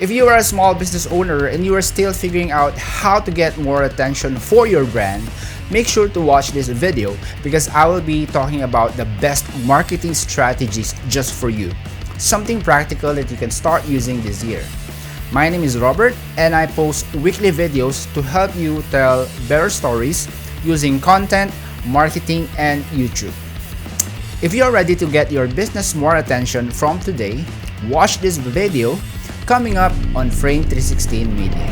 If you are a small business owner and you are still figuring out how to get more attention for your brand, make sure to watch this video because I will be talking about the best marketing strategies just for you. Something practical that you can start using this year. My name is Robert and I post weekly videos to help you tell better stories using content, marketing, and YouTube. If you are ready to get your business more attention from today, watch this video coming up on Frame 316 Media.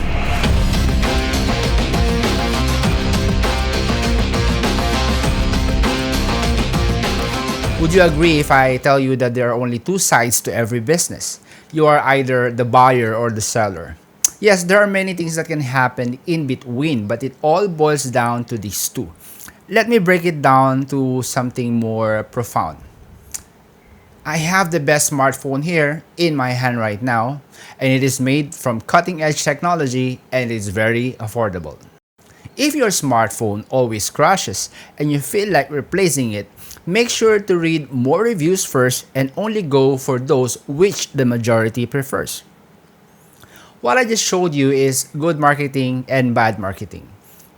Would you agree if I tell you that there are only two sides to every business? You are either the buyer or the seller. Yes, there are many things that can happen in between, but it all boils down to these two. Let me break it down to something more profound. I have the best smartphone here in my hand right now, and it is made from cutting-edge technology and it's very affordable. If your smartphone always crashes and you feel like replacing it, make sure to read more reviews first and only go for those which the majority prefers. What I just showed you is good marketing and bad marketing.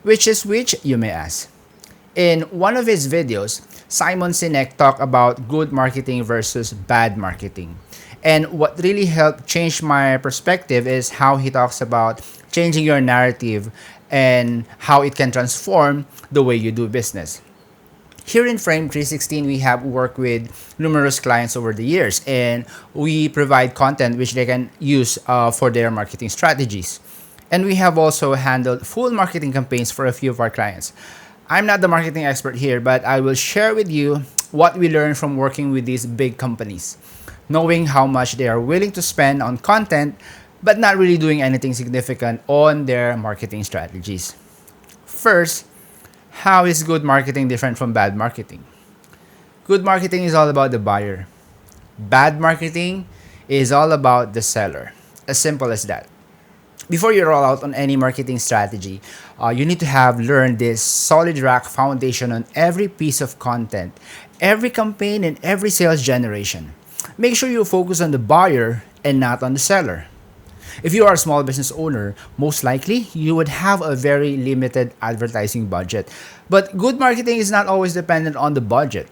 Which is which, you may ask? In one of his videos, Simon Sinek talked about good marketing versus bad marketing. And what really helped change my perspective is how he talks about changing your narrative and how it can transform the way you do business. Here in Frame 316, we have worked with numerous clients over the years and we provide content which they can use for their marketing strategies. And we have also handled full marketing campaigns for a few of our clients. I'm not the marketing expert here, but I will share with you what we learned from working with these big companies, knowing how much they are willing to spend on content, but not really doing anything significant on their marketing strategies. First, how is good marketing different from bad marketing? Good marketing is all about the buyer. Bad marketing is all about the seller. As simple as that. Before you roll out on any marketing strategy, you need to have learned this solid rock foundation on every piece of content, every campaign, and every sales generation. Make sure you focus on the buyer and not on the seller. If you are a small business owner, most likely you would have a very limited advertising budget. But good marketing is not always dependent on the budget.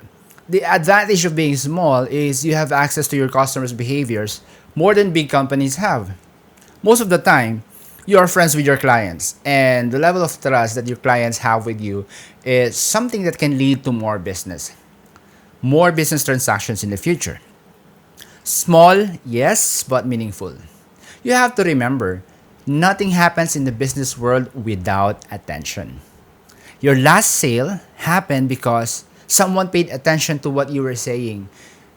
The advantage of being small is you have access to your customers' behaviors more than big companies have. Most of the time, you are friends with your clients, and the level of trust that your clients have with you is something that can lead to more business transactions in the future. Small, yes, but meaningful. You have to remember, nothing happens in the business world without attention. Your last sale happened because someone paid attention to what you were saying,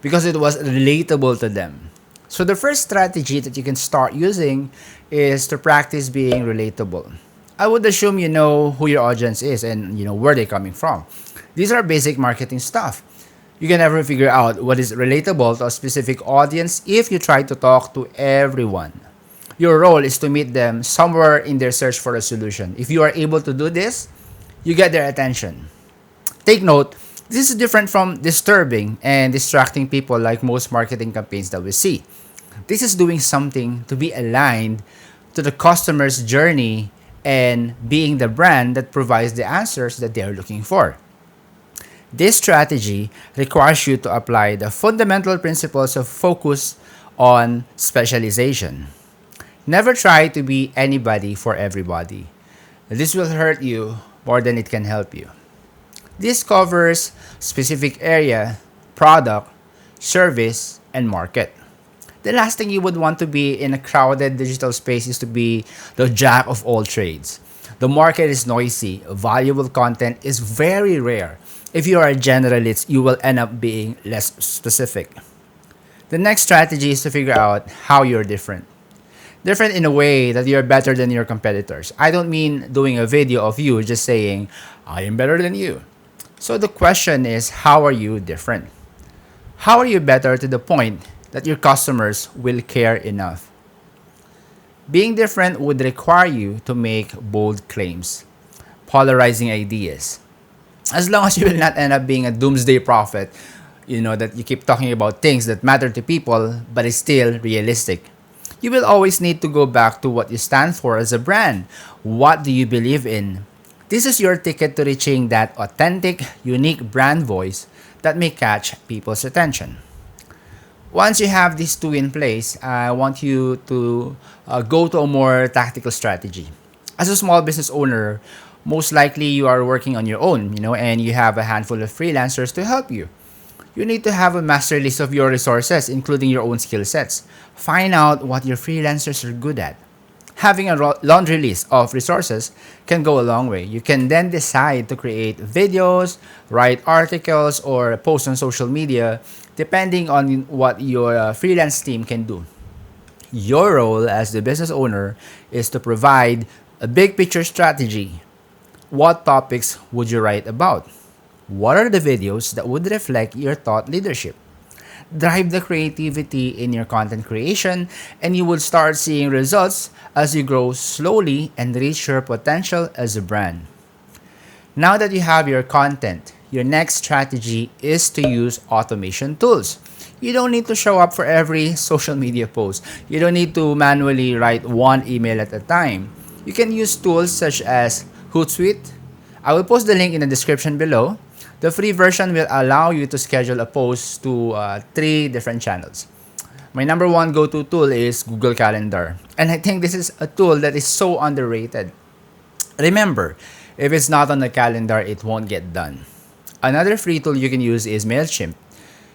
because it was relatable to them. So the first strategy that you can start using is to practice being relatable. I would assume you know who your audience is and you know where they're coming from. These are basic marketing stuff. You can never figure out what is relatable to a specific audience if you try to talk to everyone. Your role is to meet them somewhere in their search for a solution. If you are able to do this, you get their attention. Take note, this is different from disturbing and distracting people like most marketing campaigns that we see. This is doing something to be aligned to the customer's journey and being the brand that provides the answers that they are looking for. This strategy requires you to apply the fundamental principles of focus on specialization. Never try to be anybody for everybody. This will hurt you more than it can help you. This covers specific area, product, service, and market. The last thing you would want to be in a crowded digital space is to be the jack of all trades. The market is noisy. Valuable content is very rare. If you are a generalist, you will end up being less specific. The next strategy is to figure out how you're different. Different in a way that you're better than your competitors. I don't mean doing a video of you just saying, I am better than you. So the question is, how are you different? How are you better to the point that your customers will care enough? Being different would require you to make bold claims, polarizing ideas. As long as you will not end up being a doomsday prophet, that you keep talking about things that matter to people but is still realistic. You will always need to go back to what you stand for as a brand. What do you believe in? This is your ticket to reaching that authentic, unique brand voice that may catch people's attention. Once you have these two in place, I want you to go to a more tactical strategy. As a small business owner, most likely you are working on your own, and you have a handful of freelancers to help you. You need to have a master list of your resources, including your own skill sets. Find out what your freelancers are good at. Having a laundry list of resources can go a long way. You can then decide to create videos, write articles, or post on social media, depending on what your freelance team can do. Your role as the business owner is to provide a big picture strategy. What topics would you write about? What are the videos that would reflect your thought leadership? Drive the creativity in your content creation, and you will start seeing results as you grow slowly and reach your potential as a brand. Now that you have your content, your next strategy is to use automation tools. You don't need to show up for every social media post. You don't need to manually write one email at a time. You can use tools such as Hootsuite. I will post the link in the description below. The free version will allow you to schedule a post to 3 different channels. My number one go-to tool is Google Calendar. And I think this is a tool that is so underrated. Remember, if it's not on the calendar, it won't get done. Another free tool you can use is MailChimp.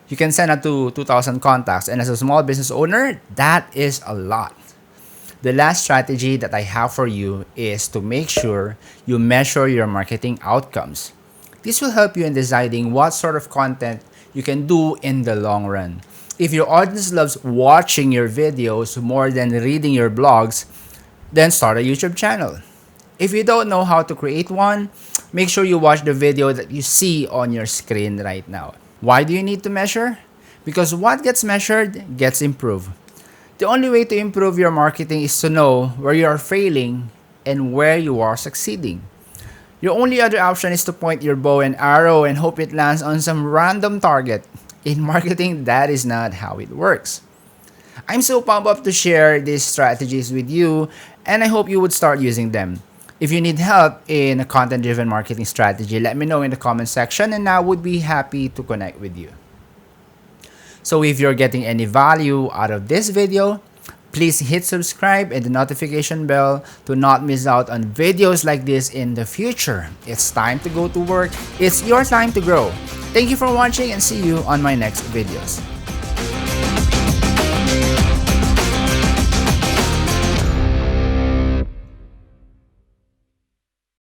You can send out to 2,000 contacts, and as a small business owner, that is a lot. The last strategy that I have for you is to make sure you measure your marketing outcomes. This will help you in deciding what sort of content you can do in the long run. If your audience loves watching your videos more than reading your blogs, then start a YouTube channel. If you don't know how to create one, make sure you watch the video that you see on your screen right now. Why do you need to measure? Because what gets measured gets improved. The only way to improve your marketing is to know where you are failing and where you are succeeding. Your only other option is to point your bow and arrow and hope it lands on some random target. In marketing, that is not how it works. I'm so pumped up to share these strategies with you, and I hope you would start using them. If you need help in a content-driven marketing strategy, let me know in the comment section, and I would be happy to connect with you. So if you're getting any value out of this video, please hit subscribe and the notification bell to not miss out on videos like this in the future. It's time to go to work. It's your time to grow. Thank you for watching and see you on my next videos.